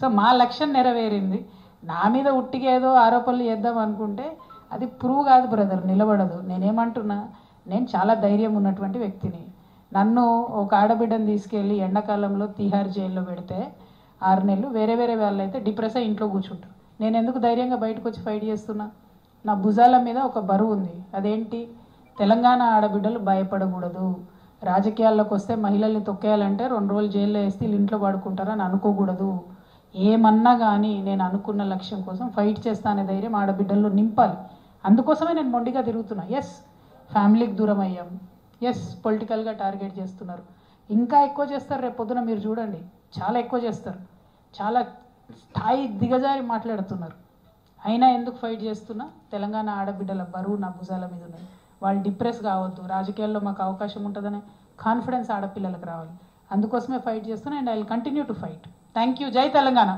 So మా లక్ష్యం నెరవేరింది. నా మీద ఉట్టిగా ఏదో ఆరోపణలు చేద్దాం అనుకుంటే అది ప్రూవ్ కాదు బ్రదర్, నిలబడదు. నేనేమంటున్నా, నేను చాలా ధైర్యం ఉన్నటువంటి వ్యక్తిని. నన్ను ఒక ఆడబిడ్డను తీసుకెళ్ళి ఎండాకాలంలో తిహార్ జైల్లో పెడితే 6 నెలలు వేరే వేరే వాళ్ళు అయితే డిప్రెస్ అయ్యి ఇంట్లో కూర్చుంటారు. నేను ఎందుకు ధైర్యంగా బయటకు వచ్చి ఫైట్ చేస్తున్నా? నా భుజాల మీద ఒక బరువు ఉంది. అదేంటి? తెలంగాణ ఆడబిడ్డలు భయపడకూడదు. రాజకీయాల్లోకి వస్తే మహిళల్ని తొక్కేయాలంటే 2 రోజులు జైల్లో వేస్తే వీళ్ళు ఇంట్లో పడుకుంటారని అనుకోకూడదు. ఏమన్నా కానీ నేను అనుకున్న లక్ష్యం కోసం ఫైట్ చేస్తానే ధైర్యం ఆడబిడ్డల్లో నింపాలి. అందుకోసమే నేను మొండిగా తిరుగుతున్నా. ఎస్, ఫ్యామిలీకి దూరం అయ్యాం. ఎస్, పొలిటికల్గా టార్గెట్ చేస్తున్నారు. ఇంకా ఎక్కువ చేస్తారు. రేపు పొద్దున మీరు చూడండి, చాలా ఎక్కువ చేస్తారు. చాలా స్థాయి దిగజారి మాట్లాడుతున్నారు. అయినా ఎందుకు ఫైట్ చేస్తున్నా? తెలంగాణ ఆడబిడ్డల బరువు నా భుజాల మీద ఉన్నది. వాళ్ళు డిప్రెస్ కావద్దు, రాజకీయాల్లో మాకు అవకాశం ఉంటుందనే కాన్ఫిడెన్స్ ఆడపిల్లలకు రావాలి. అందుకోసమే ఫైట్ చేస్తున్నా. And I will continue to fight. Thank you. జై తెలంగాణ.